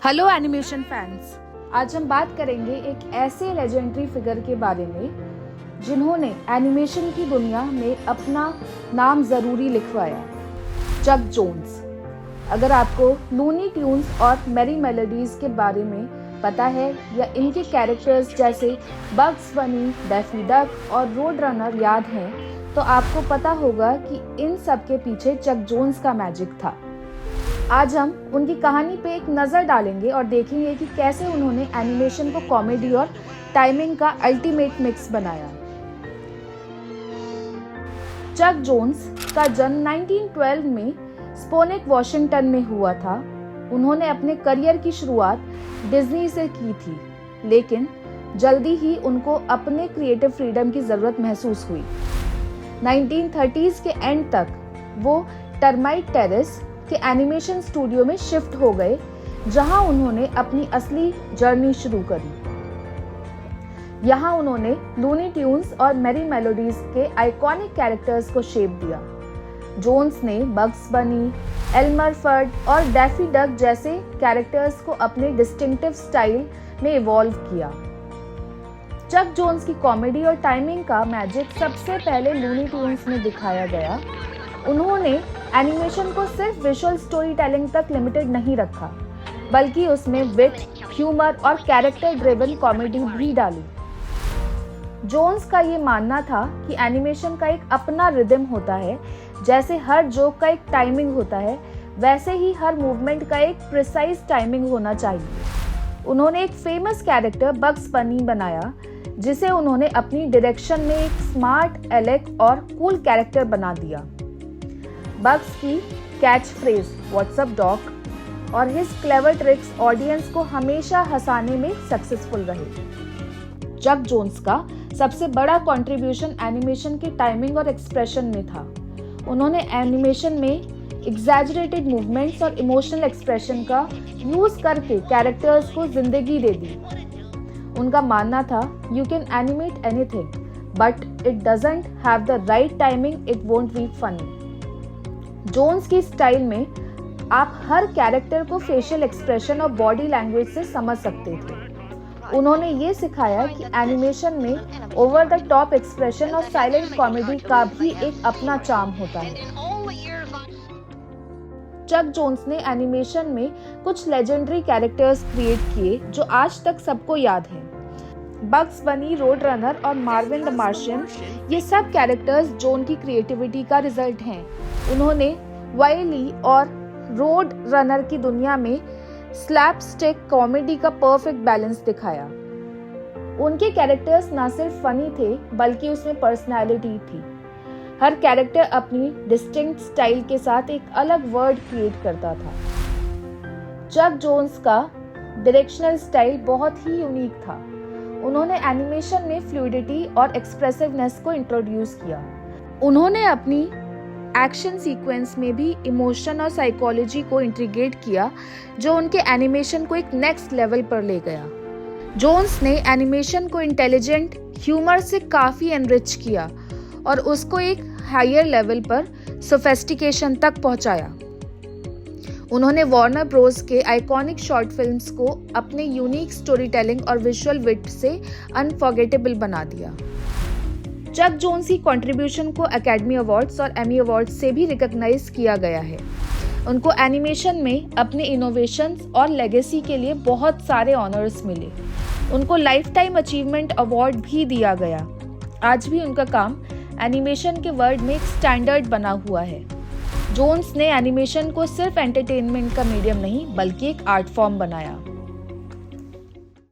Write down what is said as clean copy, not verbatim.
Hello animation fans, आज हम बात करेंगे एक ऐसे लेजेंडरी फिगर के बारे में जिन्होंने एनिमेशन की दुनिया में अपना नाम ज़रूरी लिखवाया, चक जोन्स। अगर आपको लूनी ट्यून्स और मेरी मेलोडीज़ के बारे में पता है या इनके कैरेक्टर्स जैसे बग्स बनी, डैफी डक और रोड रनर याद हैं, तो आपको पता होगा कि इन सब के पीछे चक जोन्स का मैजिक था। आज हम उनकी कहानी पे एक नज़र डालेंगे और देखेंगे कि कैसे उन्होंने एनिमेशन को कॉमेडी और टाइमिंग का अल्टीमेट मिक्स बनाया। चक जोन्स का जन्म 1912 में स्पोनेक, वॉशिंगटन में हुआ था। उन्होंने अपने करियर की शुरुआत डिज्नी से की थी, लेकिन जल्दी ही उनको अपने क्रिएटिव फ्रीडम की ज़रूरत महसूस हुई। 1930s के एंड तक वो टर्माइट टेरेस के एनिमेशन स्टूडियो में शिफ्ट हो गए, जहां उन्होंने अपनी असली जर्नी शुरू करी। यहाँ उन्होंने लूनी ट्यून्स और मेरी मेलोडीज के आइकॉनिक कैरेक्टर्स को शेप दिया। जोन्स ने बग्स बनी, एल्मर फर्ड और डैफी डक जैसे कैरेक्टर्स को अपने डिस्टिंक्टिव स्टाइल में इवॉल्व किया। चक जोन्स की कॉमेडी और टाइमिंग का मैजिक सबसे पहले लूनी ट्यून्स में दिखाया गया। उन्होंने एनिमेशन को सिर्फ विजुअल स्टोरी टेलिंग तक लिमिटेड नहीं रखा, बल्कि उसमें विट, ह्यूमर और कैरेक्टर ड्रिवन कॉमेडी भी डाली। जोन्स का ये मानना था कि एनिमेशन का एक अपना रिदम होता है। जैसे हर जोक का एक टाइमिंग होता है, वैसे ही हर मूवमेंट का एक प्रिसाइज टाइमिंग होना चाहिए। उन्होंने एक फेमस कैरेक्टर बग्स बनी बनाया, जिसे उन्होंने अपनी डायरेक्शन में एक स्मार्ट, एलेक और कूल कैरेक्टर बना दिया। बग्स की catch phrase "what's up dog" और हिज क्लेवर ट्रिक्स ऑडियंस को हमेशा हंसाने में सक्सेसफुल रहे। चक जोन्स का सबसे बड़ा कंट्रीब्यूशन एनिमेशन की टाइमिंग और एक्सप्रेशन में था। उन्होंने एनिमेशन में एग्जैजरेटेड मूवमेंट्स और इमोशनल एक्सप्रेशन का यूज करके कैरेक्टर्स को जिंदगी दे दी। उनका मानना था, you can animate anything, but it doesn't have the right timing, it won't be funny. Jones की स्टाइल में आप हर कैरेक्टर को फेशियल एक्सप्रेशन और बॉडी लैंग्वेज से समझ सकते थे। उन्होंने ये सिखाया कि एनिमेशन में ओवर द टॉप एक्सप्रेशन और साइलेंट कॉमेडी का भी एक अपना चार्म होता है। चक जोन्स ने एनिमेशन में कुछ लेजेंडरी कैरेक्टर्स क्रिएट किए जो आज तक सबको याद हैं। बग्स बनी, रोड रनर और मार्विन द मार्शियन, ये सब कैरेक्टर्स जोन की क्रिएटिविटी का रिजल्ट हैं। उन्होंने वाइली और रोड रनर की दुनिया में स्लैपस्टिक कॉमेडी का परफेक्ट बैलेंस दिखाया। उनके कैरेक्टर्स ना सिर्फ फनी थे, बल्कि उसमें पर्सनैलिटी थी। हर कैरेक्टर अपनी डिस्टिंक्ट स्टाइल के साथ एक अलग वर्ल्ड क्रिएट करता था। चक जोन्स का डायरेक्शनल स्टाइल बहुत ही यूनिक था। उन्होंने एनिमेशन में फ्लूइडिटी और एक्सप्रेसिवनेस को इंट्रोड्यूस किया। उन्होंने अपनी एक्शन सीक्वेंस में भी इमोशन और साइकोलॉजी को इंटीग्रेट किया, जो उनके एनिमेशन को एक नेक्स्ट लेवल पर ले गया। जोन्स ने एनिमेशन को इंटेलिजेंट ह्यूमर से काफ़ी एनरिच किया और उसको एक हायर लेवल पर सोफिस्टिकेशन तक पहुंचाया। उन्होंने वार्नर ब्रोस के आइकॉनिक शॉर्ट फिल्म्स को अपने यूनिक स्टोरी टेलिंग और विजुअल विट से अनफॉरगेटेबल बना दिया। चक जोन्स की कंट्रीब्यूशन को एकेडमी अवार्ड्स और एमी अवार्ड्स से भी रिकॉग्नाइज किया गया है। उनको एनिमेशन में अपने इनोवेशंस और लेगेसी के लिए बहुत सारे ऑनर्स मिले। उनको लाइफ टाइम अचीवमेंट अवार्ड भी दिया गया। आज भी उनका काम एनिमेशन के वर्ल्ड में एक स्टैंडर्ड बना हुआ है। जोन्स ने एनिमेशन को सिर्फ एंटरटेनमेंट का मीडियम नहीं, बल्कि एक आर्ट फॉर्म बनाया।